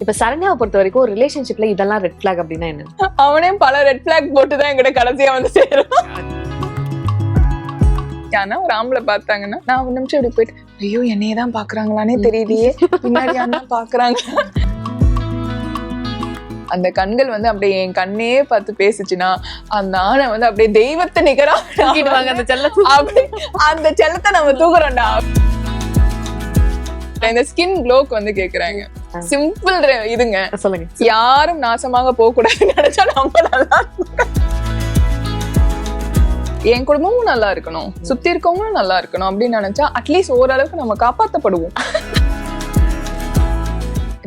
இப்ப சரண்யாவை பொறுத்த வரைக்கும் ஒரு ரிலேஷன்ஷிப்ல இதெல்லாம் ரெட் பிளாக் அப்படின்னா என்ன? அவனே பல ரெட் பிளாக் போட்டுதான் என்கிட்ட கடைசியா வந்து சேரும். ஆனா ஒரு ஆம்பளை பார்த்தாங்கன்னா நான் ஒரு நிமிஷம் இப்படி போயிட்டு ஐயோ என்னையதான் பாக்குறாங்களானே தெரியலையே, பின்னாடி அண்ணா பாக்குறாங்க. அந்த கண்கள் வந்து அப்படியே என் கண்ணே பார்த்து பேசுச்சுன்னா அந்த ஆணை வந்து அப்படியே தெய்வத்தை நிகரா அந்த செல்லத்தை அப்படி அந்த செல்லத்தை நம்ம தூக்குறோம்டா. இந்த ஸ்கின் க்ளோக்கு வந்து கேக்குறாங்க. சிம்பிள் இதுங்க, சொல்லுங்க. யாரும் நாசமாக போக கூடாதுன்னு நினைச்சா நம்ம நல்லா என் குடும்பமும் நல்லா இருக்கணும், சுத்தி இருக்கவங்களும் நல்லா இருக்கணும் அப்படின்னு நினைச்சா அட்லீஸ்ட் ஓரளவுக்கு நம்ம காப்பாற்றப்படுவோம்.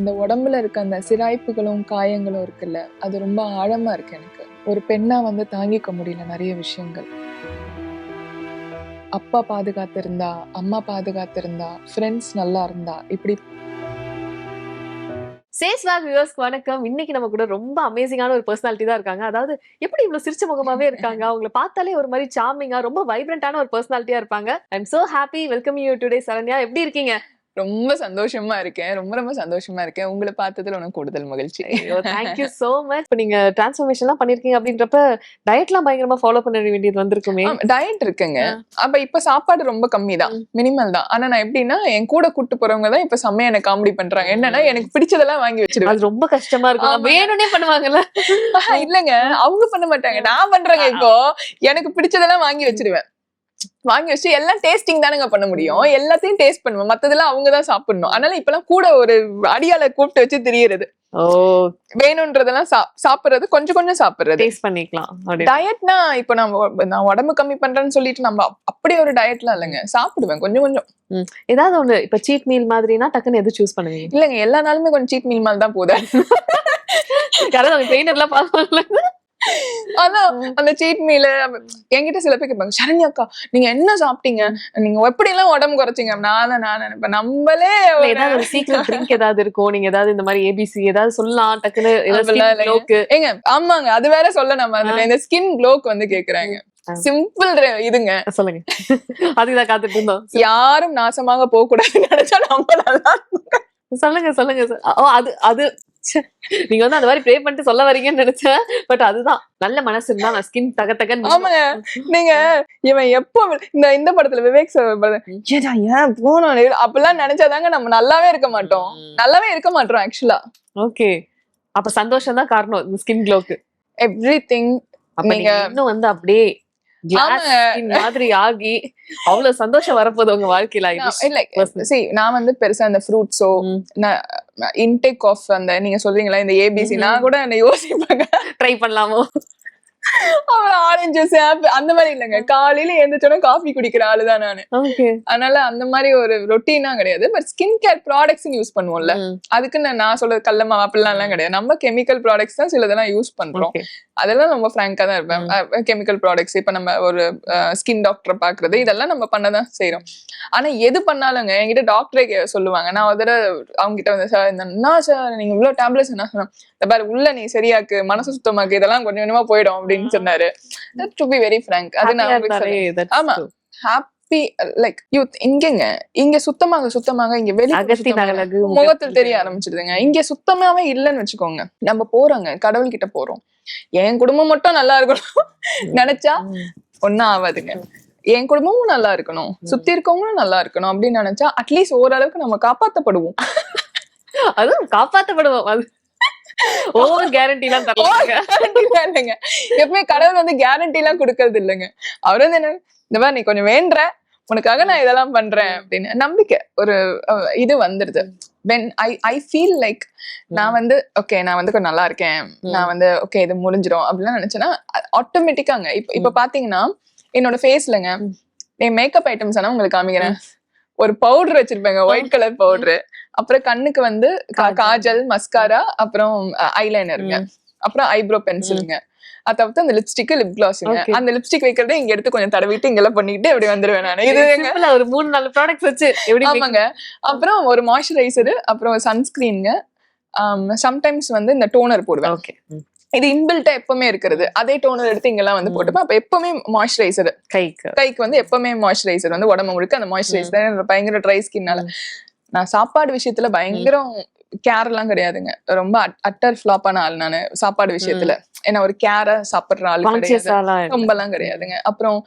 இந்த உடம்புல இருக்க அந்த சிராய்ப்புகளும் காயங்களும் இருக்குல்ல, அது ரொம்ப ஆழமா இருக்கு. எனக்கு ஒரு பெண்ணா வந்து தாங்கிக்க முடியல நிறைய விஷயங்கள். அப்பா பாதுகாத்திருந்தா, அம்மா பாதுகாத்திருந்தா, ஃப்ரெண்ட்ஸ் நல்லா இருந்தா, இப்படி. சேஸ்வாக் வியூவர்ஸ்க்கு வணக்கம். இன்னைக்கு நம்ம கூட ரொம்ப அமேசிங்கான ஒரு பர்சனாலிட்டி தான் இருக்காங்க. அதாவது எப்படி இவ்வளவு சிரிச்ச முகமாவே இருக்காங்க, அவங்களை பார்த்தாலே ஒரு மாதிரி சார்மிங்கா ரொம்ப வைப்ரண்டான ஒரு பர்சனாலிட்டியா இருப்பாங்க. I am so happy welcome you today Saranya. எப்படி இருக்கீங்க? ரொம்ப சந்தோஷமா இருக்கேன், ரொம்ப ரொம்ப சந்தோஷமா இருக்கேன். உங்களை பார்த்ததுல உனக்கு கூடுதல் மகிழ்ச்சி. Thank you so much. இப்போ நீங்க டிரான்ஸ்ஃபர்மேஷன் எல்லாம் பண்ணிருக்கீங்க அப்படின்றப்ப டயட்லாம் பயங்கரமா ஃபாலோ பண்ண வேண்டியது வந்திருக்குமே? டயட் இருக்குங்க. அப்ப இப்ப சாப்பாடு ரொம்ப கம்மி தான், மினிமல் தான். ஆனா நான் எப்படின்னா என் கூட கூட்டு போறவங்க தான் இப்ப செம்மையா எனக்கு காமெடி பண்றாங்க. என்னன்னா எனக்கு பிடிச்சதெல்லாம் வாங்கி வச்சிருவேன். அது ரொம்ப கஷ்டமா இருக்கும், வேணும்னே பண்ணுவாங்கல்ல. இல்லங்க, அவங்க பண்ண மாட்டாங்க, நான் பண்றேங்க. இப்போ எனக்கு பிடிச்சதெல்லாம் வாங்கி வச்சிருவேன். வாங்கி வச்சு எல்லாம் டேஸ்டிங் தானங்க பண்ண முடியும், எல்லாத்தையும் டேஸ்ட் பண்ணுவேன். மத்ததெல்லாம் அவங்கதான் சாப்பிடணும். அதனால இப்பெல்லாம் கூட ஒரு அடியால கூப்பிட்டு வச்சு திரியறது. வேணும்ன்றதெல்லாம் சாப்பிடுறது, கொஞ்சம் கொஞ்சம் சாப்பிடுறது, டேஸ்ட் பண்ணிக்கலாம். டயட்னா இப்ப நான் உடம்பு கம்மி பண்றேன்னு சொல்லிட்டு நம்ம அப்படி ஒரு டயட்லாம் இல்லைங்க, சாப்பிடுவேன் கொஞ்சம் கொஞ்சம். ஏதாவது ஒண்ணு இப்ப சீட் மீல் மாதிரினா டக்குன்னு எது சூஸ் பண்ணுவீங்க? இல்லங்க, எல்லா நாளுமே கொஞ்சம் சீட் மீல் மாதிரி தான் போகுது. யாராவது ட்ரெயினர்லாம் பாப்பாங்கல்ல, அதான் அந்த சீட் மீல். என்கிட்ட சில பேர் கேட்பாங்க, சரண்யா அக்கா நீங்க என்ன சாப்பிட்டீங்க, நீங்க எப்படி எல்லாம் உடம்பு குறைச்சிங்க? நான் நினைப்பேன் நம்மளே ஏதாவது சீக்ரெட் ட்ரிங்க் ஏதாவது இருக்கும், நீங்க ஏதாவது இந்த மாதிரி ஏபிசி ஏதாவது சொல்லலாம் டக்குன்னு. ஏங்க ஆமாங்க, அது வேற சொல்ல நம்ம இந்த ஸ்கின் க்ளோக்கு வந்து கேக்குறாங்க. சிம்பிள் இதுங்க, சொல்லுங்க. அதுதான் காத்துட்டு இருந்தோம். யாரும் நாசமாக போக கூடாதுன்னு நினைச்சா நம்ம நல்லா. சொல்லுங்க சொல்லுங்க. அது நீங்க வந்து அந்த மாதிரி ப்ரே பண்ணிட்டு சொல்ல வரீங்கன்னு நினைச்சேன். பட் அதுதான் நல்ல மனசு இருந்தா நான் ஸ்கின் தகன்னு. ஆமாங்க, நீங்க இவன் எப்போ இந்த படத்துல விவேக் சார் ஏன் போனோம் அப்படிலாம் நினைச்சாதாங்க நம்ம நல்லாவே இருக்க மாட்டோம், ஆக்சுவலா. ஓகே, அப்ப சந்தோஷம் தான் காரணம் இந்த ஸ்கின் க்ளோக்கு. எவ்ரிதிங். நீங்க இன்னும் வந்து அப்படியே மாதிரி ஆகி அவ்வளவு சந்தோஷம் வரப்போகுது உங்க வாழ்க்கையில. நான் வந்து பெருசா இந்த ஃப்ரூட்ஸோ இன்டேக் ஆஃப் அந்த நீங்க சொல்றீங்களா இந்த ஏபிசி, நான் கூட என்ன யோசிப்பாங்க ட்ரை பண்ணலாமோ. அப்புறம் ஆரஞ்சஸ் அந்த மாதிரி இல்லைங்க, காலையில எழுந்திரிச்சோட காஃபி குடிக்கிற ஆளுதான் நானு. அதனால அந்த மாதிரி ஒரு ரொட்டீனா கிடையாது. But skin care products use பண்ணுவோம்ல, அதுக்கு நான் சொல்றது கல்லமா அப்படிலாம் எல்லாம் கிடையாது. நம்ம கெமிக்கல் ப்ராடக்ட்ஸ் தான் சிலதெல்லாம் யூஸ் பண்றோம். அதெல்லாம் ரொம்ப ஃப்ராங்கா தான் இருப்பேன். கெமிக்கல் ப்ராடக்ட்ஸ் இப்ப நம்ம ஒரு ஸ்கின் டாக்டரை பாக்குறது இதெல்லாம் நம்ம பண்ணதான் செய்யறோம். ஆனா எது பண்ணாலுங்க என்கிட்ட டாக்டரே சொல்லுவாங்க. நான் ஒரு தடவை அவங்க கிட்ட வந்து சார் என்ன சார் நீங்க இவ்வளவு டேப்லெட்ஸ் என்ன சொன்னேன், பாரு உள்ள நீ சரியாக்கு, மனசு சுத்தமாக்கு, இதெல்லாம் கொஞ்சம் கொஞ்சமா போயிடும் அப்படின்னு சொன்னாரு. டு பி வெரி ஃப்ராங்க், அது நான் ஆமா ஹாப்பி லைக் யூத். இங்க சுத்தமாக இங்க வெளியே முகத்தில் தெரிய ஆரம்பிச்சிடுதுங்க. இங்க சுத்தமாவே இல்லைன்னு வச்சுக்கோங்க, நம்ம போறோங்க கடவுள் கிட்ட போறோம், என் குடும்பம் மட்டும் நல்லா இருக்கணும் நினைச்சா ஒன்னும் ஆகாதுங்க. என் குடும்பமும் நல்லா இருக்கணும், சுத்தி இருக்கவங்களும் நல்லா இருக்கணும் அப்படின்னு நினைச்சா அட்லீஸ்ட் ஓரளவுக்கு நம்ம காப்பாற்றப்படுவோம். அதுவும் காப்பாற்றப்படுவோம். அது ஓவர் கேரண்டி எல்லாம் இல்லைங்க, எப்பவுமே கடவுள் வந்து கேரண்டி எல்லாம் கொடுக்கறது இல்லைங்க. அவர் வந்து என்ன, இந்த மாதிரி நீ கொஞ்சம் வேண்ட உனக்காக நான் இதெல்லாம் பண்றேன் அப்படின்னு நம்பிக்கை ஒரு இது வந்துருது. when I feel like நான் வந்து ஓகே நான் வந்து கொஞ்சம் நல்லா இருக்கேன், நான் வந்து ஓகே இது முடிஞ்சிடும் அப்படிலாம் நினைச்சேன்னா ஆட்டோமேட்டிக்காங்க. இப்ப பாத்தீங்கன்னா என்னோட ஃபேஸ்லங்க என் மேக்கப் ஐட்டம்ஸ் ஆனா உங்களுக்கு காமிக்கிறேன். ஒரு பவுடர் வச்சிருப்பேங்க, ஒயிட் கலர் பவுடரு. அப்புறம் கண்ணுக்கு வந்து காஜல், மஸ்காரா, அப்புறம் ஐலைனருங்க, அப்புறம் ஐப்ரோ பென்சிலுங்க, அதை தவிர்த்து அந்த லிப்ஸ்டிக், லிப் கிளாஸுங்க. அந்த லிப்ஸ்டிக் வைக்கிறதே இங்க எடுத்து கொஞ்சம் தடவிட்டு இங்கெல்லாம் பண்ணிட்டு அப்படி வந்துருவேன் நான். இது ஒரு 3-4 ப்ராடக்ட்ஸ் வச்சு. ஆமாங்க. அப்புறம் ஒரு மாய்ஸ்சரைசர், அப்புறம் சன்ஸ்கிரீனுங்க, சம்டைம்ஸ் வந்து இந்த டோனர் போடுவேன். ஓகே, இது இன்பில்ட்டா எப்பவுமே இருக்கிறது. அதே டோனர் எடுத்து இங்கெல்லாம் வந்து போட்டுப்பேன். அப்ப எப்பவுமே மாய்ஸ்சரைசர் கைக்கு வந்து எப்பவுமே மாய்ஸ்சரைசர் வந்து உடம்பு முழுக்க அந்த மாய்ஸ்சரைசர் பயங்கர ட்ரை ஸ்கின்னால. நான் சாப்பாடு விஷயத்துல பயங்கரம் கேர் எல்லாம் கிடையாதுங்க. ரொம்ப அட்டர் ஃபிளாப்பான ஆள் நானு சாப்பாடு விஷயத்துல. ஏன்னா ஒரு கேர சாப்பிடுற ஆள் கிடையாது, ரொம்ப எல்லாம் கிடையாதுங்க. அப்புறம்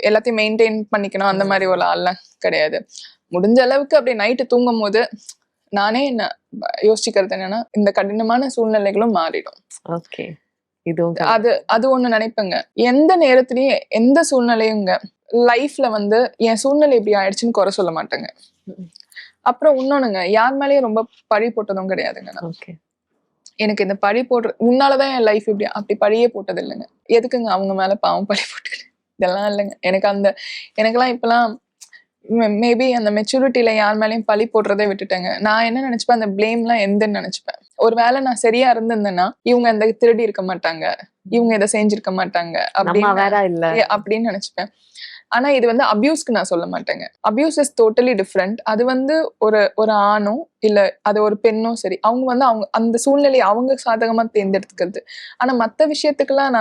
எல்லாத்தையும் மெயின்டைன் பண்ணிக்கணும் அந்த மாதிரி ஒரு ஆள்லாம் கிடையாது. முடிஞ்ச அளவுக்கு அப்படி நைட்டு தூங்கும் போது நானே என்ன யோசிச்சுக்கிறது என்னன்னா, இந்த கடினமான சூழ்நிலைகளும் மாறிடும். ஓகே, அது ஒண்ணு நினைப்பேங்க. எந்த நேரத்திலயும் எந்த சூழ்நிலையுங்க லைஃப்ல வந்து என் சூழ்நிலை இப்படி ஆயிடுச்சுன்னு குறை சொல்ல மாட்டேங்க. அப்புறம் இன்னொன்னுங்க, யார் மேலேயும் ரொம்ப பழி போட்டதும் கிடையாதுங்க. எனக்கு இந்த பழி போடுற உன்னாலதான் என் லைஃப் இப்படி அப்படி பழியே போட்டது இல்லைங்க. எதுக்குங்க அவங்க மேல பாவம் பழி போட்டுக்கிட்டு இதெல்லாம் இல்லைங்க. எனக்கெல்லாம் இப்பெல்லாம் மேபி அந்த மெச்சூரிட்டியில யார் மேலேயும் பழி போடுறதே விட்டுட்டேங்க. நான் என்ன நினைச்சுப்பேன், அந்த பிளேம் எல்லாம் எந்தன்னு நினைச்சுப்பேன். ஒரு வேளை நான் சரியா இருந்திருந்தேன்னா இவங்க அந்த திருடி இருக்க மாட்டாங்க, இவங்க இதை செஞ்சிருக்க மாட்டாங்க அப்படின்னு நினைச்சுப்பேன். ஆனா இது வந்து அபியூஸ்க்கு நான் சொல்ல மாட்டேங்க. Abuse is totally different. அது வந்து ஒரு ஆணோ இல்ல அது ஒரு பெண்ணோ சரி, அவங்க வந்து அவங்க அந்த சூழ்நிலையை அவங்க சாதகமா தேர்ந்தெடுத்துக்கிறது. ஆனா மத்த விஷயத்துக்கெல்லாம்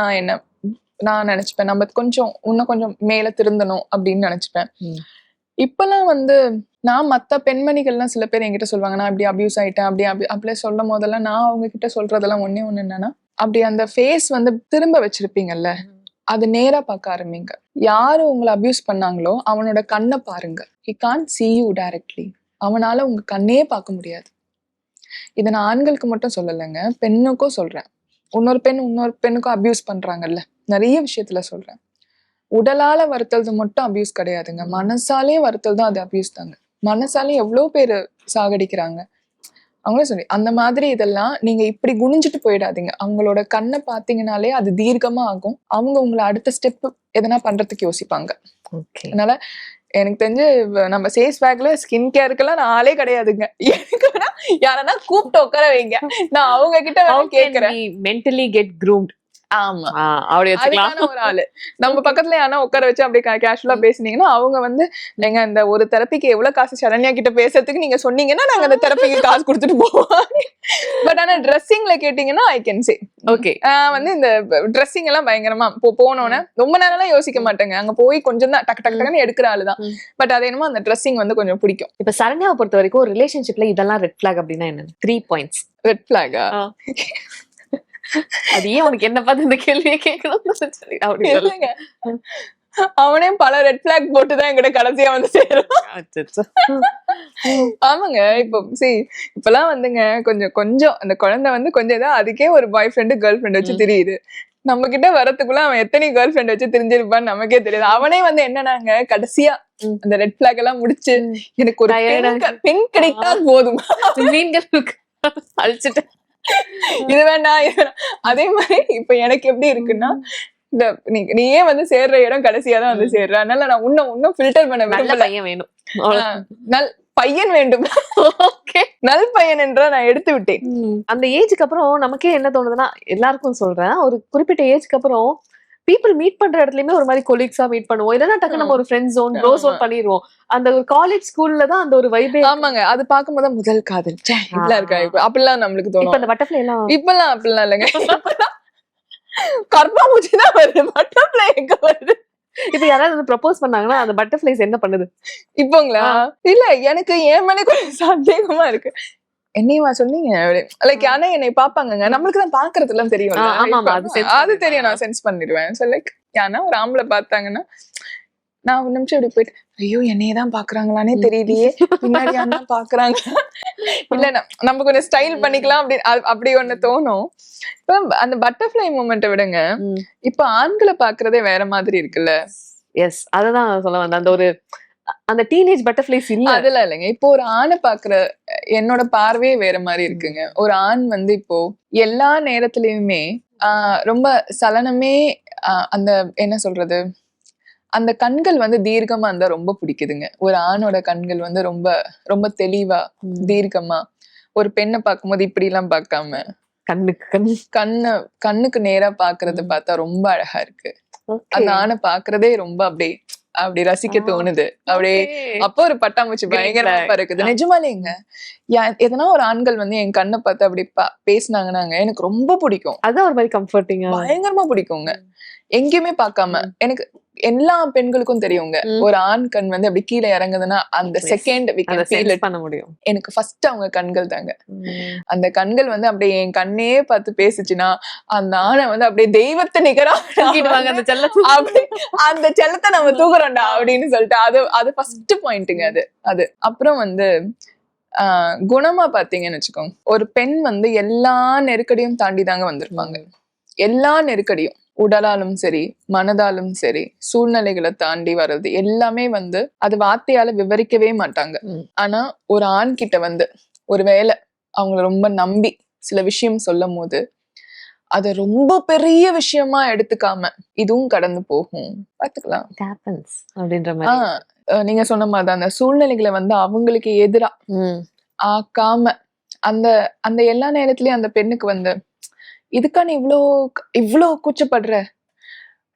நான் நினைச்சுப்பேன் நம்ம இன்னும் கொஞ்சம் மேல திருந்தணும் அப்படின்னு நினைச்சுப்பேன். இப்பெல்லாம் வந்து நான் மத்த பெண்மணிகள்லாம் சில பேர் என்கிட்ட சொல்லுவாங்க, நான் இப்படி அபியூஸ் ஆயிட்டேன் அப்படியே சொல்லும் போதெல்லாம் நான் அவங்க கிட்ட சொல்றதெல்லாம் ஒண்ணு என்னன்னா, அப்படி அந்த ஃபேஸ் வந்து திரும்ப வச்சிருப்பீங்கல்ல, அது நேரா பார்க்க ஆரம்பிங்க. யாரு உங்களை அபியூஸ் பண்ணாங்களோ அவனோட கண்ணை பாருங்க. he can't see you directly. அவனால உங்க கண்ணே பார்க்க முடியாது. இதை நான் ஆண்களுக்கு மட்டும் சொல்லலைங்க, பெண்ணுக்கும் சொல்றேன். இன்னொரு பெண்ணுக்கும் அபியூஸ் பண்றாங்கல்ல, நிறைய விஷயத்துல சொல்றேன். உடலால வருத்தது மட்டும் அபியூஸ் கிடையாதுங்க, மனசாலேயும் வருத்தல் தான் அது அபியூஸ் தாங்க. மனசாலையும் எவ்வளவு பேரு சாகடிக்கிறாங்க. அவங்களே சொல்லி அந்த மாதிரி இதெல்லாம் நீங்க இப்படி குனிஞ்சிட்டு போயிடாதீங்க. அவங்களோட கண்ணை பாத்தீங்கன்னாலே அது தீர்க்கமா ஆகும். அவங்க உங்களை அடுத்த ஸ்டெப் எதனா பண்றதுக்கு யோசிப்பாங்க. அதனால எனக்கு தெரிஞ்சு நம்ம சேஸ் பேக்ல ஸ்கின் கேருக்கெல்லாம் நான் ஆளே கிடையாதுங்க. எனக்கு யாரன்னா கூப்பிட்டு உட்கார வைங்க, நான் அவங்க கிட்ட கேட்கிறேன். Mentally get groomed. ஆமா, அதுக்கான ஒரு ஆளு நம்ம பக்கத்துல யாரா உட்கார வச்சு அப்படியே கேஷுவலா பேசுனீங்கன்னா அவங்க வந்து எங்க இந்த ஒரு தெரப்பிக்கு எவ்வளவு காசு சரண்யா கிட்ட பேசுறதுக்கு நீங்க சொன்னீங்கன்னா நாங்க அந்த தெரப்பிக்கு காசு கொடுத்துட்டு போவோம். பட் ஆனா ட்ரெஸ்ஸிங்ல கேட்டீங்கன்னா ஐ கேன் சே ஓகே. வந்து இந்த ட்ரெஸ்ஸிங் எல்லாம் பயங்கரமா போனோன்னு ரொம்ப நேரம் எல்லாம் யோசிக்க மாட்டேங்க. அங்க போய் கொஞ்சம் தான் டக்கு டக்குன்னு எடுக்கிற ஆளுதான். பட் அது என்னமோ அந்த ட்ரெஸ்ஸிங் வந்து கொஞ்சம் பிடிக்கும். இப்ப சரண்யாவை பொறுத்த வரைக்கும் ஒரு ரிலேஷன்ஷிப்ல இதெல்லாம் ரெட் பிளாக் அப்படின்னா என்ன? 3 points. ரெட் பிளாகா? அது ஏன் உனக்கு என்ன பார்த்து இந்த கேள்வியை கேட்கணும்? அவனே பல ரெட் பிளாக் போட்டுதான் என்கிட்ட கடைசியா வந்து சேரும். ஆமாங்க, இப்பெல்லாம் வந்துங்க கொஞ்சம் அந்த குழந்தை வந்து கொஞ்சம் தான் அதுக்கே ஒரு பாய் ஃப்ரெண்டு கேர்ள் ஃப்ரெண்ட் வச்சு தெரியுது. நம்ம கிட்ட வரதுக்குள்ள அவன் எத்தனை கேர்ள் ஃப்ரெண்ட் வச்சு தெரிஞ்சிருப்பான்னு நமக்கே தெரியாது. அவனே வந்து என்னன்னாங்க கடைசியா அந்த ரெட் பிளாக் எல்லாம் முடிச்சு எனக்கு ஒரு பெண் கிடைத்தா போதும் அழிச்சிட்டு இது வேண்டாம். அதே மாதிரி இப்ப எனக்கு எப்படி இருக்குன்னா, இந்த நீயே வந்து சேர்ற இடம் கடைசியாதான் வந்து சேர்ற. அதனால நான் இன்னும் ஃபில்டர் பண்ண வேணும். நல் பையன் வேண்டும், நல் பையன் என்ற நான் எடுத்து விட்டேன். அந்த ஏஜுக்கு அப்புறம் நமக்கே என்ன தோணுதுன்னா, எல்லாருக்கும் சொல்றேன், ஒரு குறிப்பிட்ட ஏஜுக்கு அப்புறம் பீப்புள் மீட் பண்ற இடத்துலயுமே ஒரு மாதிரி கொலீக்ஸா மீட் பண்ணுவோம். இல்லைன்னா டக்கு நம்ம ஒரு ஃப்ரெண்ட் ஜோன் ப்ரோ ஜோன் பண்ணிடுவோம். அந்த ஒரு காலேஜ் ஸ்கூல்ல தான் அந்த ஒரு வைபே. ஆமாங்க, அது பாக்கும்போது முதல் காதல் இப்பெல்லாம் இருக்கா? இப்ப அப்படிலாம் நம்மளுக்கு தோணும். அந்த பட்டர்ஃப்ளை எல்லாம் இப்பெல்லாம் அப்படிலாம் இல்லைங்க. கர்ப்பாம்பூச்சி தான் வருது, பட்டர்ஃப்ளை எங்க வருது? இப்ப யாராவது வந்து ப்ரப்போஸ் பண்ணாங்கன்னா அந்த பட்டர்ஃப்ளைஸ் என்ன பண்ணுது இப்போங்களா? இல்ல, எனக்கு என் மேலே கொஞ்சம் சந்தேகமா இருக்கு. என்னையவா சொன்னீங்க லைக், ஆனா என்னை பாப்பாங்க, நம்மளுக்கு தான் பாக்குறது எல்லாம் தெரியும். அது தெரியும், நான் சென்ஸ் பண்ணிடுவேன். சோ லைக் யானா ஒரு ஆம்பளை பார்த்தாங்கன்னா நான் ஒரு நிமிஷம் இப்படி போயிட்டு, ஐயோ என்னையதான் பாக்குறாங்களானே தெரியலையே, பின்னாடி யாரா பாக்குறாங்க, இல்ல நம்ம கொஞ்சம் ஸ்டைல் பண்ணிக்கலாம் அப்படி ஒண்ணு தோணும். இப்ப அந்த பட்டர்ஃப்ளை மூமெண்ட்டை விடுங்க, இப்ப ஆண்களை பாக்குறதே வேற மாதிரி இருக்குல்ல. எஸ், அததான் சொல்ல வந்தேன். அந்த ஒரு அந்த டீனேஜ் பட்டர்ஃப்ளைஸ் இல்ல, அதெல்லாம் இல்லைங்க. இப்போ ஒரு ஆணை பாக்குற என்னோட பார்வையே வேற மாதிரி இருக்குங்க. ஒரு ஆண் வந்து இப்போ எல்லா நேரத்திலயுமே ரொம்ப சலனமே, அந்த என்ன சொல்றது, அந்த கண்கள் வந்து தீர்க்கமா இருந்தா ரொம்ப பிடிக்குதுங்க. ஒரு ஆணோட கண்கள் வந்து ரொம்ப ரொம்ப தெளிவா தீர்க்கமா, ஒரு பெண்ணை பார்க்கும்போது இப்படி எல்லாம் பார்க்காம கண்ணுக்கு நேரா பாக்குறது பார்த்தா ரொம்ப அழகா இருக்கு. அந்த ஆணை பாக்குறதே ரொம்ப அப்படி ரசிக்க தோணுது. அப்படியே அப்போ ஒரு பட்டாம்பூச்சி பயங்கரமா இருக்குது. நிஜமாலேங்க, எதனா ஒரு ஆண்கள் வந்து என் கண்ணை பார்த்து அப்படி பேசினாங்கன்னாங்க எனக்கு ரொம்ப பிடிக்கும். அதான் ஒரு மாதிரி கம்ஃபர்டிங்கா, பயங்கரமா பிடிக்குங்க. எங்கேயுமே பார்க்காம எனக்கு எல்லா பெண்களுக்கும் தெரியுங்க. ஒரு ஆண் கண் வந்து அப்படி கீழே இறங்குதுன்னா அந்த second we can feel it. பண்ண முடியும். எனக்கு ஃபர்ஸ்ட் அவங்க கண்கள் தாங்க. அந்த கண்கள் வந்து அப்படியே என் கண்ணே பார்த்து பேசுச்சுன்னா அந்த ஆணை வந்து அப்படியே தெய்வத்தை நிகரா தூக்கிடுவாங்க அந்த செல்லத்தை. அப்படி அந்த செல்லத்தை நம்ம தூக்குறோம்டா அப்படின்னு சொல்லிட்டு அது ஃபர்ஸ்ட் பாயிண்ட்டுங்க. அது அப்புறம் வந்து குணமா பாத்தீங்கன்னு வச்சுக்கோங்க, ஒரு பெண் வந்து எல்லா நெருக்கடியும் தாண்டி தாங்க வந்திருப்பாங்க. எல்லா நெருக்கடியும் உடலாலும் சரி மனதாலும் சரி சூழ்நிலைகளை தாண்டி வர்றது எல்லாமே வந்து அது வார்த்தையால விவரிக்கவே மாட்டாங்க. ஆனா ஒரு ஆண் கிட்ட வந்து ஒருவேளை அவங்கள ரொம்ப நம்பி சில விஷயம் சொல்லும் போது அத ரொம்ப பெரிய விஷயமா எடுத்துக்காம இதுவும் கடந்து போகும், பாத்துக்கலாம் அப்படின்ற மாதிரி. நீங்க சொன்ன மாதிரி அந்த சூழ்நிலைகளை வந்து அவங்களுக்கு எதிரா ஆக்காம அந்த அந்த எல்லா நேரத்திலயும் அந்த பெண்ணுக்கு வந்து இதுக்கா நீ இவ்ளோ கூச்சப்படுற,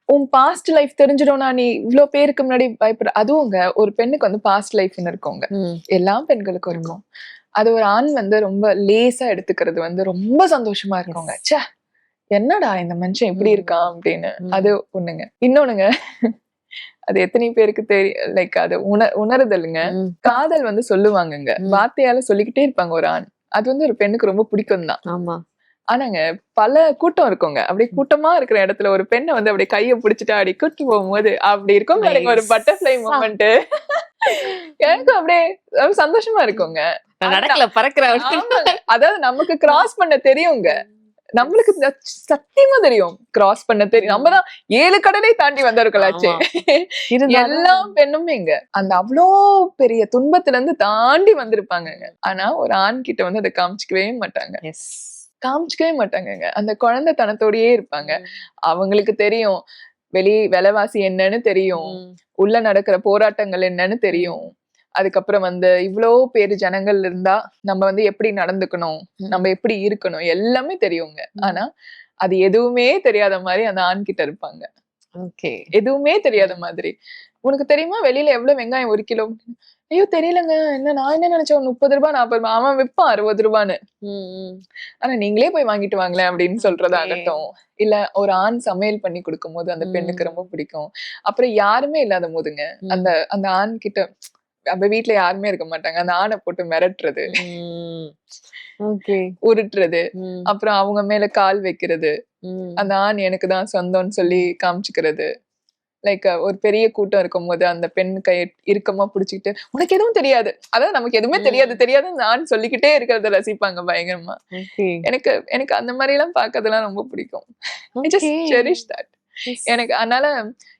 உன் பாஸ்ட் லைஃப் தெரிஞ்சிடும்னா நீ இவ்ளோ பேருக்கு முன்னாடி பயப்படுற. அதுவுங்க ஒரு பெண்ணுக்கு வந்து பாஸ்ட் லைஃப்னு இருக்கோங்க, எல்லா பெண்களுக்கும் இருக்கும். அது ஒரு ஆண் வந்து ரொம்ப லேசா எடுத்துக்கிறது வந்து ரொம்ப சந்தோஷமா இருக்கோங்க. ச்சே என்னடா இந்த மனுஷன் இப்படி இருக்கான் அப்படின்னு. அது ஒண்ணுங்க. இன்னொன்னுங்க, அது எத்தனை பேருக்கு தெரியும், லைக் அது உணருதலுங்க. காதல் வந்து சொல்லுவாங்கங்க, வார்த்தையால சொல்லிக்கிட்டே இருப்பாங்க ஒரு ஆண். அது வந்து ஒரு பெண்ணுக்கு ரொம்ப பிடிக்கும் தான். ஆமா. ஆனாங்க பல கூட்டம் இருக்குங்க, அப்படியே கூட்டமா இருக்கிற இடத்துல ஒரு பெண்ணை வந்து அப்படியே கையை பிடிச்சிட்டு அப்படி கூட்டி போகும்போது அப்படி இருக்கும் பாருங்க ஒரு பட்டர்ஃபிளை மூமெண்ட். எனக்கு அப்படியே சந்தோஷமா இருக்குங்க. நடக்கல பறக்கிற. அதாவது நமக்கு கிராஸ் பண்ண தெரியுங்க, நம்மளுக்கு சத்தியமா தெரியும் கிராஸ் பண்ண தெரியும். நம்ம தான் 7 கடலை தாண்டி வந்திருக்கலாச்சே. எல்லா பெண்ணுமே இங்க அந்த அவ்வளோ பெரிய துன்பத்துல இருந்து தாண்டி வந்திருப்பாங்க. ஆனா ஒரு ஆண் கிட்ட வந்து அதை காமிச்சிக்கவே மாட்டாங்க. அந்த குழந்தை தனத்தோடயே இருப்பாங்க. அவங்களுக்கு தெரியும் விலைவாசி என்னன்னு தெரியும், உள்ள நடக்கிற போராட்டங்கள் என்னன்னு தெரியும். அதுக்கப்புறம் வந்து இவ்வளோ பேரு ஜனங்கள் இருந்தா நம்ம வந்து எப்படி நடந்துக்கணும், நம்ம எப்படி இருக்கணும் எல்லாமே தெரியுங்க. ஆனா அது எதுவுமே தெரியாத மாதிரி அந்த ஆண் கிட்ட இருப்பாங்க. எதுவுமே தெரியாத மாதிரி. உனக்கு தெரியுமா வெளியில எவ்வளவு வெங்காயம் 1 கிலோ? ஐயோ தெரியலங்க, என்ன நான் என்ன நினைச்சேன் 30 ரூபாய் 40 ரூபாய், அவன் விற்பான் 60 ரூபான்னு. ஆனா நீங்களே போய் வாங்கிட்டு வாங்களேன் அப்படின்னு சொல்றதாகட்டும். இல்ல ஒரு ஆண் சமையல் பண்ணி கொடுக்கும் போது அந்த பெண்ணுக்கு ரொம்ப பிடிக்கும். அப்புறம் யாருமே இல்லாத போதுங்க அந்த அந்த ஆண் கிட்ட அப்ப வீட்டுல யாருமே இருக்க மாட்டாங்க, அந்த ஆணை போட்டு மிரட்டுறது, உருட்டுறது, அப்புறம் அவங்க மேல கால் வைக்கிறது, அந்த ஆண் எனக்கு தான் சொந்தம்னு சொல்லி காமிச்சுக்கிறது. லைக் ஒரு பெரிய கூட்டம் இருக்கும் போது அந்த பெண் கை இறுக்கமா புடிச்சுக்கிட்டு உனக்கு எதுவும் தெரியாது, அதாவது நமக்கு எதுவுமே தெரியாது அந்த ஆண் சொல்லிக்கிட்டே இருக்கிறத ரசிப்பாங்க பயங்கரமா. எனக்கு எனக்கு அந்த மாதிரி எல்லாம் பாக்கிறதுலாம் ரொம்ப பிடிக்கும். I just cherish that. எனக்கு அதனால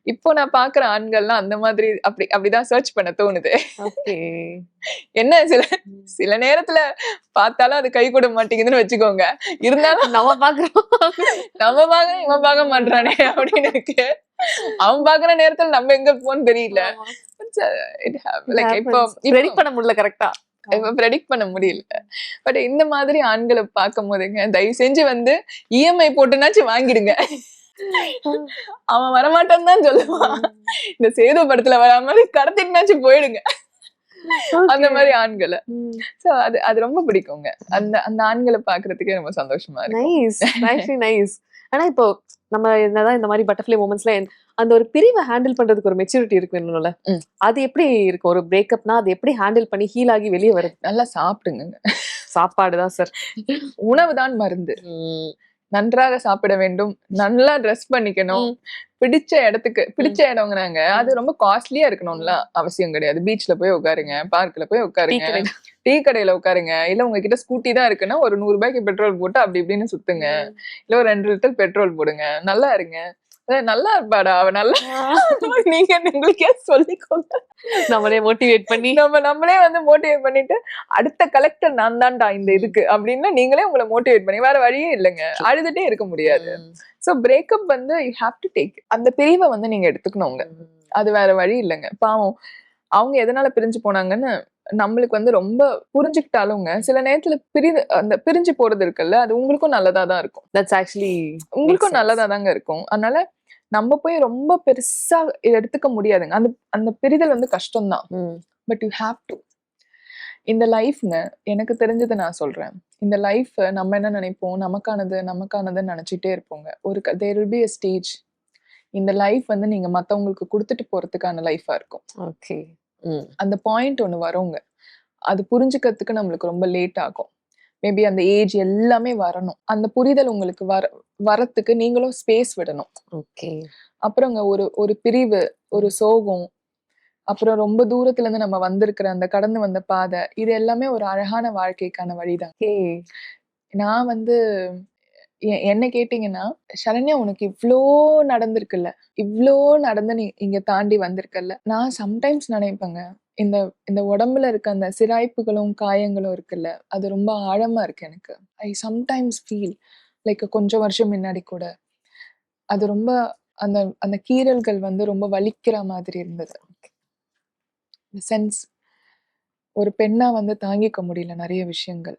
இப்போ நான் பாக்குற ஆண்கள்லாம் அந்த மாதிரி அப்படிதான் சர்ச் பண்ண தோணுது. என்ன சில நேரத்துல பார்த்தாலும் அது கை கூட மாட்டேங்குதுன்னு வச்சுக்கோங்க. இருந்தாலும் நம்ம பாக்குறோம் இவன் பார்க்க மாட்டானே அப்படின்னு இருக்கு. அவன் பாக்குற நேரத்துல நம்ம எங்க போன்னு தெரியல. இப்போ ப்ரெடிக்ட் பண்ண முடியல, கரெக்டா ப்ரெடிக்ட் பண்ண முடியல. பட் இந்த மாதிரி ஆண்களை பார்க்கும் போதுங்க தயவு செஞ்சு வந்து இஎம்ஐ போட்டுனாச்சும் வாங்கிடுங்க. அவன் வரமாட்டான்னு தான் சொல்லுவான். இந்த சேது படத்துல வரா மாதிரி கடத்திட்டுனாச்சும் போயிடுங்க அந்த மாதிரி ஆண்களை. சோ அது ரொம்ப பிடிக்குங்க. அந்த அந்த ஆண்களை பாக்குறதுக்கே ரொம்ப சந்தோஷமா இருக்கு. ஆனா இப்போ நம்ம என்னதான் இந்த மாதிரி பட்டர்ஃபிளை மொமெண்ட்ஸ்ல அந்த ஒரு பிரிவை ஹேண்டில் பண்றதுக்கு ஒரு மெச்சூரிட்டி இருக்கு என்னல, அது எப்படி இருக்கு? ஒரு பிரேக்கப்னா அது எப்படி ஹேண்டில் பண்ணி ஹீல் ஆகி வெளியே வருது? நல்லா சாப்பிடுங்க. சாப்பாடுதான் சார், உணவுதான் மருந்து. நன்றாக சாப்பிட வேண்டும், நல்லா ட்ரெஸ் பண்ணிக்கணும், பிடிச்ச இடங்கிறாங்க. அது ரொம்ப காஸ்ட்லியா இருக்கணும்ல அவசியம் கிடையாது. பீச்ல போய் உட்காருங்க, பார்க்ல போய் உட்காருங்க, டீ கடையில உட்காருங்க. இல்ல உங்ககிட்ட ஸ்கூட்டி தான் இருக்குன்னா ஒரு 100 ரூபாய்க்கு பெட்ரோல் போட்டு அப்படி இப்படின்னு சுத்துங்க. இல்ல ஒரு 2 லிட்டர் பெட்ரோல் போடுங்க, நல்லா இருங்க. நல்லா இருப்பாடா அவ நல்லா, நீங்க உங்களுக்கே சொல்லிக்கோங்க. நம்மளே மோட்டிவேட் பண்ணி நம்மளே வந்து மோட்டிவேட் பண்ணிட்டு அடுத்த கலெக்டர் நான் தான்டா இந்த இதுக்கு அப்படின்னா நீங்களே உங்களை மோட்டிவேட் பண்ணி, வேற வழியே இல்லைங்க, அழுதுட்டே இருக்க முடியாது. சோ பிரேக்கப் வந்து யூ ஹேவ் டு டேக், அந்த பிரிவை வந்து நீங்க எடுத்துக்கணுங்க, அது வேற வழி இல்லைங்க. பாவம் அவங்க எதனால பிரிஞ்சு போனாங்கன்னு நம்மளுக்கு வந்து ரொம்ப புரிஞ்சுக்கிட்டாலுங்க சில நேரத்துல அந்த பிரிஞ்சு போறது இருக்குல்ல, அது உங்களுக்கும் நல்லதா தான் இருக்கும். தட்ஸ் ஆக்சுவலி உங்களுக்கும் நல்லதா தாங்க இருக்கும். அதனால நம்ம போய் ரொம்ப பெருசா எடுத்துக்க முடியாதுங்க. அந்த அந்த பிரிதல் வந்து கஷ்டம்தான். But you have to. இந்த லைஃப்ங்க எனக்கு தெரிஞ்சதை நான் சொல்றேன். இந்த லைஃப் நம்ம என்ன நினைப்போம், நமக்கானதுன்னு நினைச்சிட்டே இருப்போங்க. ஒரு there will be a stage இந்த லைஃப் வந்து நீங்க மத்தவங்களுக்கு கொடுத்துட்டு போறதுக்கான லைஃபா இருக்கும். ஓகே. அந்த பாயிண்ட் ஒண்ணு வருங்க. அது புரிஞ்சுக்கிறதுக்கு நம்மளுக்கு ரொம்ப லேட் ஆகும். மேபி அந்த ஏஜ் எல்லாமே வரணும். அந்த புரிதல் உங்களுக்கு வரத்துக்கு நீங்களும் ஸ்பேஸ் விடணும். ஓகே. அப்புறங்க ஒரு பிரிவு, ஒரு சோகம், அப்புறம் ரொம்ப தூரத்துல இருந்து நம்ம வந்திருக்கிற அந்த கடந்து வந்த பாதை, இது எல்லாமே ஒரு அழகான வாழ்க்கைக்கான வழிதான். நான் வந்து என்ன கேட்டீங்கன்னா, சரண்யா உனக்கு இவ்ளோ நடந்திருக்குல்ல, இவ்ளோ நடந்து நீ இங்க தாண்டி வந்திருக்கல்ல. நான் சம்டைம்ஸ் நினைப்பேங்க, இந்த இந்த உடம்புல இருக்க அந்த சிராய்ப்புகளும் காயங்களும் இருக்குல்ல, அது ரொம்ப ஆழமா இருக்கு எனக்கு. ஐ சம்டைம்ஸ் ஃபீல் லைக் கொஞ்சம் வருஷம் முன்னாடி கூட அது ரொம்ப அந்த அந்த கீறல்கள் வந்து ரொம்ப வலிக்கிற மாதிரி இருந்தது. சென்ஸ் ஒரு பெண்ணா வந்து தாங்கிக்க முடியல நிறைய விஷயங்கள்.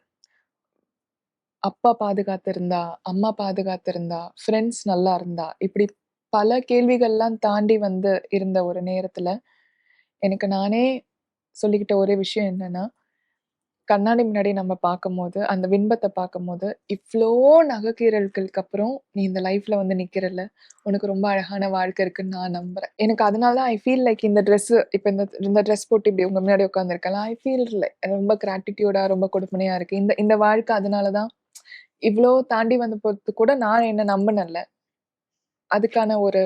அப்பா பாதுகாத்திருந்தா, அம்மா பாதுகாத்திருந்தா, ஃப்ரெண்ட்ஸ் நல்லா இருந்தா, இப்படி பல கேள்விகள்லாம் தாண்டி வந்து இருந்த ஒரு நேரத்துல எனக்கு நானே சொல்லிக்கிட்ட ஒரே விஷயம் என்னன்னா, கண்ணாடி முன்னாடி நம்ம பார்க்கும்போது, அந்த பிம்பத்த பார்க்கும்போது, இவ்ளோ நகைக்கீறல்களுக்கு அப்புறம் நீ இந்த லைஃப்ல வந்து நிக்கிறல்ல, உனக்கு ரொம்ப அழகான வாழ்க்கை இருக்குன்னு நான் நம்புறேன். எனக்கு அதனால தான் ஐ ஃபீல் லைக் இந்த ட்ரெஸ்ஸு இப்ப இந்த ட்ரெஸ் போட்டு இப்படி உங்க முன்னாடி உட்கார்ந்திருக்கேன்ல, ஐ ஃபீல் லைக் ரொம்ப கிராட்டிட்யூடா, ரொம்ப கொடுப்பனையா இருக்கு. இந்த இந்த வாழ்க்கை அதனால தான் இவ்ளோ தாண்டி வந்த போது கூட நான் என்ன நம்பினேன்ல, அதுக்கான ஒரு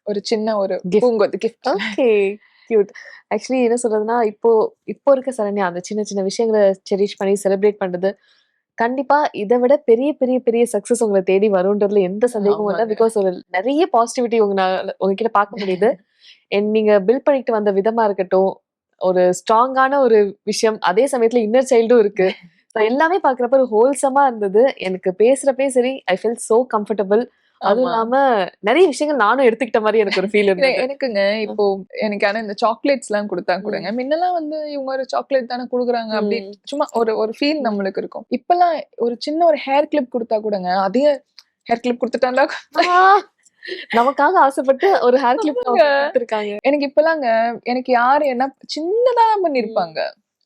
ஒரு சின்ன ஒரு பூங்கொத்து கிஃப்ட். ஓகே. கியூட். ஆக்சுவலி என்ன சொல்றதுன்னா, இப்போ இப்போ இருக்க சரண்யா அந்த சின்ன சின்ன விஷயங்கள செரிஷ் பண்ணி செலிப்ரேட் பண்றது, கண்டிப்பா இத விட பெரிய பெரிய பெரிய சக்சஸ் உங்கள தேடி வரும்ன்றதுல எந்த சந்தேகமும் இல்ல. ஆமாங்க. பிகாஸ் ஒரு நெறைய பாசிட்டிவிட்டி உங்ககிட்ட பார்க்க முடியுது. நீங்க பில்ட் பண்ணிட்டு வந்த விதமா இருக்கட்டும், ஒரு ஸ்ட்ராங்கான ஒரு விஷயம், அதே சமயத்துல இன்னர் சைல்டும் இருக்கு. ஸோ எல்லாமே பார்க்குறப்ப ஒரு ஹோல்சமா இருந்தது. எனக்கு பேசுறப்பயே சரி, ஐ ஃபீல் சோ கம்ஃபர்டபுள். அதுவும் ஆமா. இல்லாம நெறைய விஷயங்கள் நானும் எடுத்துக்கிட்ட மாரி எனக்கு ஒரு ஃபீல் இருந்தது. எனக்குங்க இப்போ எனக்கு ஆனா இந்த சாக்லேட்ஸ்லாம் குடுத்தா கூடங்க, முன்னெல்லாம் வந்து இவங்க ஒரு சாக்லேட் தானே குடுக்குறாங்க அப்படி சும்மா ஒரு ஒரு ஃபீல் நம்மளுக்கு இருக்கும். இப்பல்லாம் ஒரு சின்ன ஒரு ஹேர் கிளிப் குடுத்தா கூடங்க, அதே ஹேர் கிளிப் குடுத்துட்டாங்களா? நமக்காக ஆசைப்பட்டு ஒரு ஹேர் கிளிப் குடுத்துருக்காங்க. எனக்கு இப்பலாங்க எனக்கு யாரு என்ன சின்னதா பண்ணிருப்பாங்க.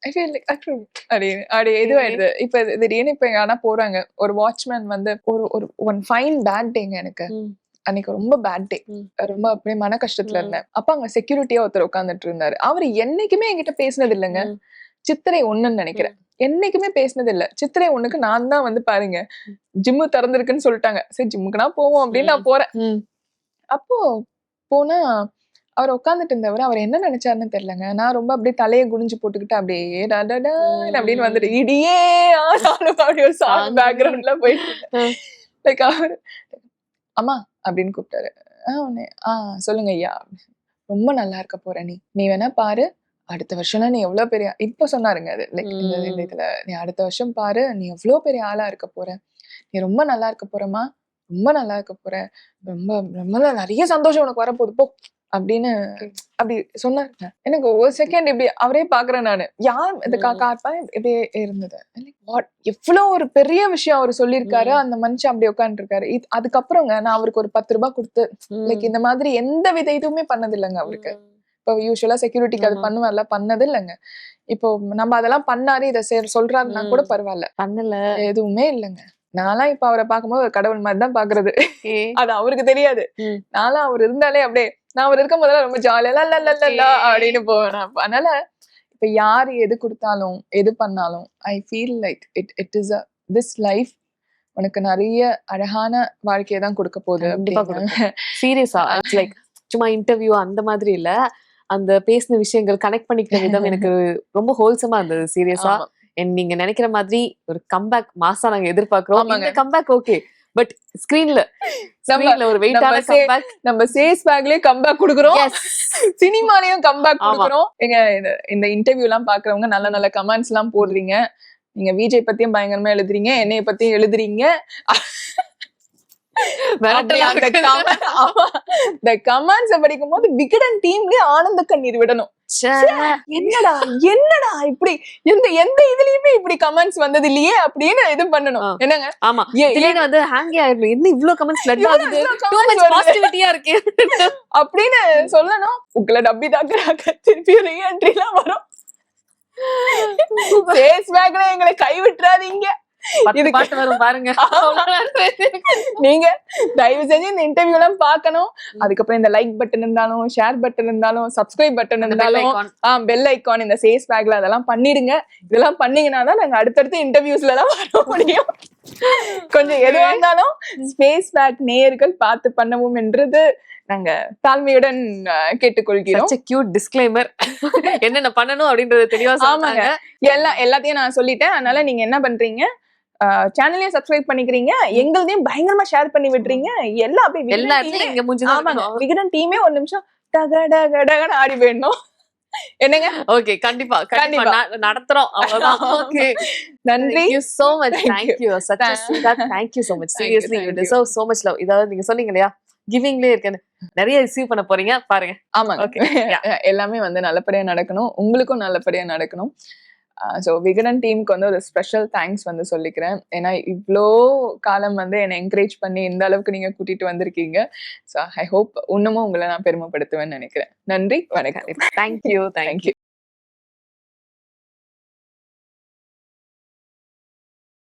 ஐ ஃபீல் லைக் அப்படி இதுவாயிடுது. இப்ப திடீர்னு இப்ப யாரா போறாங்க, ஒரு வாட்ச்மேன் வந்து ஒரு ஒரு ஒன் ஃபைன் பேட் டேங்க எனக்கு. அன்னைக்கு ரொம்ப பேட் டே. ரொம்ப அப்படியே மன கஷ்டத்துல இருந்தேன். அப்ப அங்க செக்யூரிட்டியா ஒருத்தர் உட்கார்ந்துட்டு இருந்தாரு. அவரு என்னைக்குமே என்கிட்ட பேசினது இல்லைங்க. சித்திரை 1ன்னு நினைக்கிறேன். என்னைக்குமே பேசினது இல்ல. சித்திரை 1க்கு நான் தான் வந்து பாருங்க ஜிம்மு திறந்திருக்குன்னு சொல்லிட்டாங்க. சரி ஜிம்முக்குனா போவோம் அப்படின்னு நான் போறேன். அப்போ போனா அவர் உட்கார்ந்துட்டு இருந்தவர் அவர் என்ன நினைச்சாருன்னு தெரியலங்க. நான் ரொம்ப அப்படியே தலையை குனிஞ்சு போட்டுக்கிட்டு அப்படியே அப்படின்னு வந்துட்டு இடியே அப்படி ஒரு சாங் பேக்ரவுண்ட்ல போயிட்டு லைக் அவர் அம்மா அப்படின்னு கூப்பிட்டாரு. சொல்லுங்க ஐயா. ரொம்ப நல்லா இருக்க போற நீ வேணா பாரு, அடுத்த வருஷம்னா நீ எவ்வளவு பெரிய இப்ப சொன்னாருங்க அது லைக் இந்த இதுல நீ அடுத்த வருஷம் பாரு, நீ எவ்வளவு பெரிய ஆளா இருக்க போற, நீ ரொம்ப நல்லா இருக்க போறமா, ரொம்ப நல்லா இருக்க போற, ரொம்ப ரொம்ப நிறைய சந்தோஷம் உனக்கு வரப்போகுது போ அப்படின்னு அப்படி சொன்னாருங்க. எனக்கு ஒரு செகண்ட் இப்படி அவரே பாக்குறேன் நானு. யார் இந்த காப்பா இப்படியே இருந்தது. எவ்வளவு ஒரு பெரிய விஷயம் அவர் சொல்லியிருக்காரு. அந்த மனுஷன் அப்படி உட்கார்ந்து இருக்காரு. அதுக்கப்புறங்க நான் அவருக்கு ஒரு 10 ரூபாய் கொடுத்து லைக் இந்த மாதிரி எந்த வித இதுவுமே பண்ணது இல்லைங்க அவருக்கு. இப்போ யூஸ்வலா செக்யூரிட்டிக்கு அது பண்ணுவார்ல, பண்ணது இல்லைங்க. இப்போ நம்ம அதெல்லாம் பண்ணாரு இதை சொல்றாருன்னா கூட பரவாயில்ல, பண்ணல எதுவுமே இல்லைங்க. நான்லாம் இப்ப அவரை பார்க்கும்போது ஒரு கடவுள் மாதிரிதான் பாக்குறது. அது அவருக்கு தெரியாது. நான்லாம் அவர் இருந்தாலே அப்படியே நான் அவர் இருக்கும் போதெல்லாம் ரொம்ப ஜாலியா அப்படின்னு போவேன். அதனால இப்ப யாரு எது கொடுத்தாலும் எது பண்ணாலும் I feel like it is this life உனக்கு நிறைய அழகான வாழ்க்கையை தான் கொடுக்க போகுது. சீரியஸா லைக் சும்மா இன்டர்வியூ அந்த மாதிரி இல்ல, அந்த பேசின விஷயங்கள் கனெக்ட் பண்ணிக்கிற விதம் எனக்கு ரொம்ப ஹோல்சமா இருந்தது. சீரியஸா நீங்க நினைக்கிற மாதிரி ஒரு கம்பேக் மாசா நாங்க எதிர்பார்க்கிறோம். இந்த கம்பேக் ஓகே, பட் ஸ்கிரீன்ல ஒரு வெயிட்டான கம்பேக். நம்ம சேஸ் பேக்லயே கம்பேக் குடுக்குறோம், சினிமாலயும் கம்பேக் குடுக்குறோம். இந்த இன்டர்வியூ எல்லாம் பாக்குறவங்க நல்ல நல்ல கமெண்ட்ஸ் எல்லாம் போடுறீங்க. நீங்க விஜய் பத்தியும் பயங்கரமா எழுதுறீங்க, என்னைய பத்தியும் எழுதுறீங்க. இந்த கமெண்ட்ஸ் படிக்கும் போது விகடன் டீம்லயே ஆனந்த கண்ணீர் விடணும். என்னடா என்னடா இப்படி எந்த இதுலயுமே இப்படி கமெண்ட்ஸ் வந்தது இல்லையே அப்படின்னு இது பண்ணணும். என்னங்க ஆமா வந்து ஹேங் ஆயிடும், என்ன இவ்ளோ கமெண்ட்ஸ் ஃப்ளட் ஆகுது, டூ மச் பாசிட்டிவிட்டியா இருக்கு அப்படின்னு சொல்லணும். உங்களை டப்பி தாக்குறாங்க, திருப்பி ரீஎன்ட்ரிலாம் வரும். ஃபேஸ் பேக்ல எங்களை கை விட்டுறாதீங்க. 10 பாட்டு வரும் பாருங்க. நீங்க தயவு செஞ்சு இந்த இன்டர்வியூ எல்லாம் பார்க்கணும். அதுக்கப்புறம் இந்த லைக் பட்டன் இருந்தாலும், ஷேர் பட்டன் இருந்தாலும், சப்ஸ்கிரைப் பட்டன் இருந்தாலும், பெல் ஐகான், இந்த ஃபேஸ் பேக்ல அதெல்லாம் பண்ணிடுங்க. இதெல்லாம் பண்ணீங்கன்னா தான் நாங்க அடுத்தடுத்த இன்டர்வியூஸ்ல எல்லாம் வர முடியும். கொஞ்சம் எதுவா இருந்தாலும் ஸ்பேஸ் பேக் நேயர்கள் பார்த்து பண்ணவும் என்றது நாங்க தாழ்மையுடன் கேட்டுக்கொள்கிறோம். Cute disclaimer. என்னென்ன பண்ணணும் அப்படின்றத தெளிவா ஆமாங்க. எல்லாத்தையும் நான் சொல்லிட்டேன். அதனால நீங்க என்ன பண்றீங்க, சேனலையும் சப்ஸ்கிரைப் பண்ணிக்கிறீங்க, எங்களையும் பயங்கரமா ஷேர் பண்ணி விடுறீங்க. எல்லாம் அப்படியே எல்லாத்தையும் இங்க முடிஞ்சுதான். விகடன் டீமே ஒரு நிமிஷம் டகடகடகன்னு ஆடி போயிடணும். என்னங்க? ஓகே, கண்டிப்பா கண்டிப்பா நடத்துறோம். அவ்வளவுதான். ஓகே, நன்றி. Thank you so much. Thank you. Such a sweetheart. Thank you so much. Seriously, you deserve so much love. இதாவது நீங்க சொன்னீங்க இல்லையா, கிவிங்லயே இருக்கேன்னு, நிறைய ரிசீவ் பண்ண போறீங்க பாருங்க. ஆமாங்க. எல்லாமே வந்து நல்லபடியா நடக்கணும், உங்களுக்கும் நல்லபடியா நடக்கணும். ஸோ விகடன் டீமுக்கு வந்து ஒரு ஸ்பெஷல் தேங்க்ஸ் வந்து சொல்லிக்கிறேன். ஏன்னா இவ்வளோ காலம் வந்து என்னை என்கரேஜ் பண்ணி இந்த அளவுக்கு நீங்க கூட்டிட்டு வந்திருக்கீங்க. ஸோ ஐ ஹோப் இன்னமும் உங்களை நான் பெருமைப்படுத்துவேன்னு நினைக்கிறேன். நன்றி, வணக்கம். தேங்க்யூ.